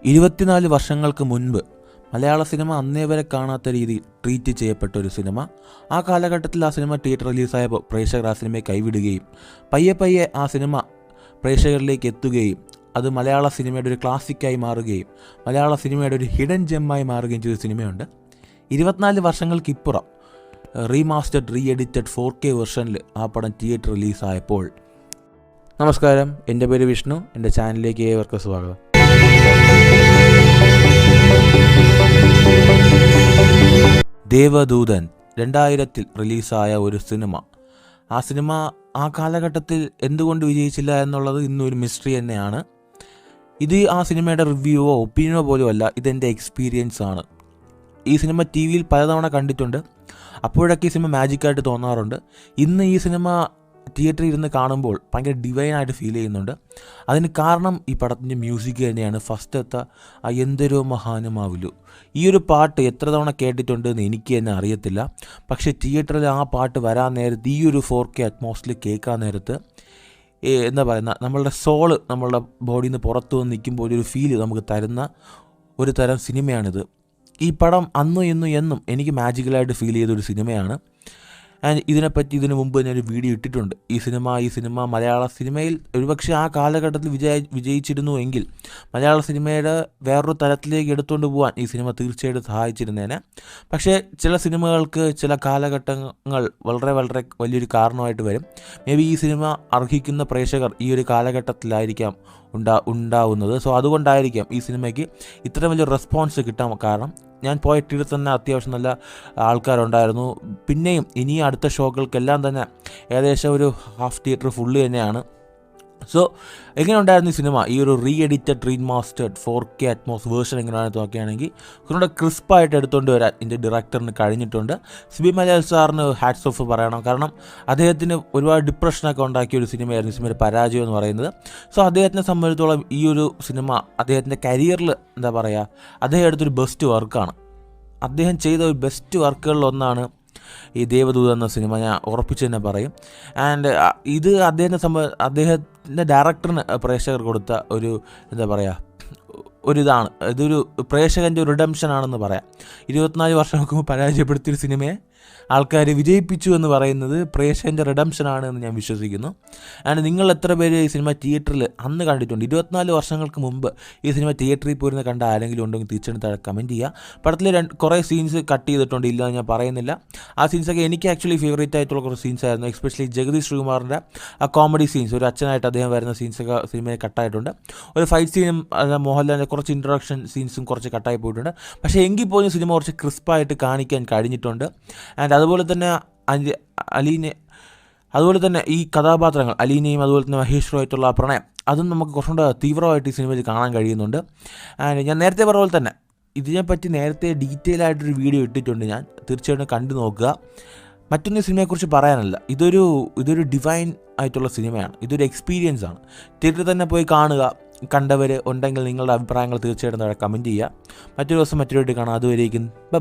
24 വർഷങ്ങൾക്ക് മുൻപ് മലയാള സിനിമ അന്നേ വരെ കാണാത്ത രീതിയിൽ ട്രീറ്റ് ചെയ്യപ്പെട്ട ഒരു സിനിമ. ആ കാലഘട്ടത്തിൽ ആ സിനിമ തിയേറ്റർ റിലീസായപ്പോൾ പ്രേക്ഷകർ ആ സിനിമയെ കൈവിടുകയും പയ്യെ ആ സിനിമ പ്രേക്ഷകരിലേക്ക് എത്തുകയും അത് മലയാള സിനിമയുടെ ഒരു ക്ലാസിക്കായി മാറുകയും മലയാള സിനിമയുടെ ഒരു ഹിഡൻ ജെമ്മായി മാറുകയും ചെയ്ത സിനിമയുണ്ട്. 24 വർഷങ്ങൾക്കിപ്പുറം റീമാസ്റ്റർഡ് എഡിറ്റഡ് 4K വെർഷനിൽ ആ പടം തിയേറ്റർ റിലീസായപ്പോൾ. നമസ്കാരം, എൻ്റെ പേര് വിഷ്ണു. എൻ്റെ ചാനലിലേക്ക് ഏവർക്കും സ്വാഗതം. ദേവദൂതൻ 2000 റിലീസായ ഒരു സിനിമ. ആ സിനിമ ആ കാലഘട്ടത്തിൽ എന്തുകൊണ്ട് വിജയിച്ചില്ല എന്നുള്ളത് ഇന്നൊരു മിസ്റ്ററി തന്നെയാണ്. ഇത് ആ സിനിമയുടെ റിവ്യൂവോ ഒപ്പീനിയനോ പോലും അല്ല, ഇതെൻ്റെ എക്സ്പീരിയൻസ് ആണ്. ഈ സിനിമ ടി വിയിൽ പലതവണ കണ്ടിട്ടുണ്ട്. അപ്പോഴൊക്കെ ഈ സിനിമ മാജിക്കായിട്ട് തോന്നാറുണ്ട്. ഇന്ന് ഈ സിനിമ തിയേറ്ററിൽ ഇരുന്ന് കാണുമ്പോൾ ഭയങ്കര ഡിവൈനായിട്ട് ഫീൽ ചെയ്യുന്നുണ്ട്. അതിന് കാരണം ഈ പടത്തിൻ്റെ മ്യൂസിക് തന്നെയാണ്. ഫസ്റ്റത്തെ ആ എന്തൊരു മഹാനുമാവുലു, ഈ ഒരു പാട്ട് എത്ര തവണ കേട്ടിട്ടുണ്ടെന്ന് എനിക്ക് തന്നെ അറിയത്തില്ല. പക്ഷേ തിയേറ്ററിൽ ആ പാട്ട് വരാൻ നേരത്ത്, ഈ ഒരു 4K അറ്റ്മോസ്ഫിയറിൽ കേൾക്കാൻ നേരത്ത് എന്താ പറയുന്ന, നമ്മളുടെ സോള് നമ്മളുടെ ബോഡിയിൽ നിന്ന് പുറത്തു വന്ന് നിൽക്കുമ്പോൾ ഒരു ഫീല് നമുക്ക് തരുന്ന ഒരു തരം സിനിമയാണിത്. ഈ പടം അന്നും ഇന്നും എന്നും എനിക്ക് മാജിക്കലായിട്ട് ഫീൽ ചെയ്തൊരു സിനിമയാണ്. ആൻഡ് ഇതിനെപ്പറ്റി ഇതിനു മുമ്പ് ഞാനൊരു വീഡിയോ ഇട്ടിട്ടുണ്ട്. ഈ സിനിമ മലയാള സിനിമയിൽ ഒരുപക്ഷെ ആ കാലഘട്ടത്തിൽ വിജയിച്ചിരുന്നു എങ്കിൽ മലയാള സിനിമയുടെ വേറൊരു തലത്തിലേക്ക് എടുത്തുകൊണ്ട് പോകാൻ ഈ സിനിമ തീർച്ചയായിട്ടും സഹായിച്ചിരുന്നേനെ. പക്ഷേ ചില സിനിമകൾക്ക് ചില കാലഘട്ടങ്ങൾ വളരെ വലിയൊരു കാരണമായിട്ട് വരും. മേ ബി ഈ സിനിമ അർഹിക്കുന്ന പ്രേക്ഷകർ ഈ ഒരു കാലഘട്ടത്തിലായിരിക്കാം ഉണ്ടാവുന്നത്. സോ അതുകൊണ്ടായിരിക്കാം ഈ സിനിമയ്ക്ക് ഇത്ര വലിയ റെസ്പോൺസ് കിട്ടാൻ കാരണം. ഞാൻ പോയ തിയേറ്ററിൽ തന്നെ അത്യാവശ്യം നല്ല ആൾക്കാരുണ്ടായിരുന്നു. പിന്നെയും ഇനി അടുത്ത ഷോകൾക്കെല്ലാം തന്നെ ഏകദേശം ഒരു ഹാഫ് തിയേറ്റർ ഫുള്ള് തന്നെയാണ്. സോ എങ്ങനെ ഉണ്ടായിരുന്നു ഈ സിനിമ? ഈ ഒരു edited remastered 4K Atmos version എങ്ങനെയാണെന്ന് നോക്കുകയാണെങ്കിൽ കുറച്ചുകൂടെ ക്രിസ്പായിട്ട് എടുത്തുകൊണ്ട് വരാൻ ഇതിൻ്റെ ഡയറക്ടറിന് കഴിഞ്ഞിട്ടുണ്ട്. സിബി മലയാൽ സാറിന് ഹാറ്റ്സ് ഓഫ് പറയണം. കാരണം അദ്ദേഹത്തിന് ഒരുപാട് ഡിപ്രഷനൊക്കെ ഉണ്ടാക്കിയ ഒരു സിനിമയായിരുന്നു സിനിമയുടെ പരാജയം എന്ന് പറയുന്നത്. സോ അദ്ദേഹത്തിനെ സംബന്ധിച്ചിടത്തോളം ഈ ഒരു സിനിമ അദ്ദേഹത്തിൻ്റെ കരിയറിൽ എന്താ പറയുക, അദ്ദേഹം എടുത്തൊരു ബെസ്റ്റ് വർക്കാണ്. അദ്ദേഹം ചെയ്ത ഒരു ബെസ്റ്റ് വർക്കുകളിലൊന്നാണ് ഈ ദേവദൂതൻ എന്ന സിനിമ, ഞാൻ ഉറപ്പിച്ച് തന്നെ പറയും. ആൻഡ് ഇത് അദ്ദേഹത്തിൻ്റെ ഡയറക്ടറിന് പ്രേക്ഷകർ കൊടുത്ത ഒരു എന്താ പറയുക ഒരിതാണ്. ഇതൊരു പ്രേക്ഷകൻ്റെ ഒരു റിഡംഷൻ ആണെന്ന് പറയാം. 24 വർഷങ്ങൾക്ക് മുമ്പ് പരാജയപ്പെടുത്തിയൊരു സിനിമയെ ആൾക്കാർ വിജയിപ്പിച്ചു എന്ന് പറയുന്നത് പ്രേക്ഷകൻ്റെ റിഡംഷനാണ് എന്ന് ഞാൻ വിശ്വസിക്കുന്നു. ആൻഡ് നിങ്ങൾ എത്ര പേര് ഈ സിനിമ തിയേറ്ററിൽ അന്ന് കണ്ടിട്ടുണ്ട്? 24 വർഷങ്ങൾക്ക് മുമ്പ് ഈ സിനിമ തിയേറ്ററിൽ പോയിരുന്ന് കണ്ട ആരെങ്കിലും ഉണ്ടെങ്കിൽ തീർച്ചയായിട്ടും താഴെ കമൻറ്റ് ചെയ്യുക. പടത്തിൽ കുറേ സീൻസ് കട്ട് ചെയ്തിട്ടുണ്ട്, ഇല്ല ഞാൻ പറയുന്നില്ല. ആ സീൻസൊക്കെ എനിക്ക് ആക്ച്വലി ഫേവറേറ്റ് ആയിട്ടുള്ള കുറച്ച് സീൻസ് ആയിരുന്നു. എസ്പെഷ്യലി ജഗദീഷ് ശ്രീകുമാറിൻ്റെ ആ കോമഡി സീൻസ്, ഒരു അച്ഛനായിട്ട് അദ്ദേഹം വരുന്ന സീൻസൊക്കെ സിനിമയിൽ കട്ടായിട്ടുണ്ട്. ഒരു ഫൈറ്റ് സീനും മോഹൻലാലിൻ്റെ കുറച്ച് ഇൻട്രൊഡക്ഷൻ സീൻസും കുറച്ച് കട്ടായി പോയിട്ടുണ്ട്. പക്ഷേ എങ്കിൽ പോലും സിനിമ കുറച്ച് ക്രിസ്പായിട്ട് കാണിക്കാൻ കഴിഞ്ഞിട്ടുണ്ട്. ആൻഡ് അതുപോലെ തന്നെ ഈ കഥാപാത്രങ്ങൾ അലീനയും അതുപോലെ തന്നെ മഹേശ്വറുമായിട്ടുള്ള ആ പ്രണയം, അതും നമുക്ക് കുറച്ചുകൂടെ തീവ്രമായിട്ട് ഈ സിനിമയിൽ കാണാൻ കഴിയുന്നുണ്ട്. ആൻഡ് ഞാൻ നേരത്തെ പറഞ്ഞ പോലെ തന്നെ ഇതിനെപ്പറ്റി നേരത്തെ ഡീറ്റെയിൽ ആയിട്ടൊരു വീഡിയോ ഇട്ടിട്ടുണ്ട്, ഞാൻ തീർച്ചയായിട്ടും കണ്ടു നോക്കുക. മറ്റൊന്നും സിനിമയെക്കുറിച്ച് പറയാനല്ല, ഇതൊരു ഡിവൈൻ ആയിട്ടുള്ള സിനിമയാണ്. ഇതൊരു എക്സ്പീരിയൻസ് ആണ്. തിയേറ്ററിൽ തന്നെ പോയി കാണുക. കണ്ടവർ ഉണ്ടെങ്കിൽ നിങ്ങളുടെ അഭിപ്രായങ്ങൾ തീർച്ചയായിട്ടും താഴെ കമൻറ്റ് ചെയ്യുക. മറ്റൊരു ദിവസം മറ്റൊരു കാണാം. അതുവരേക്കും ബൈ.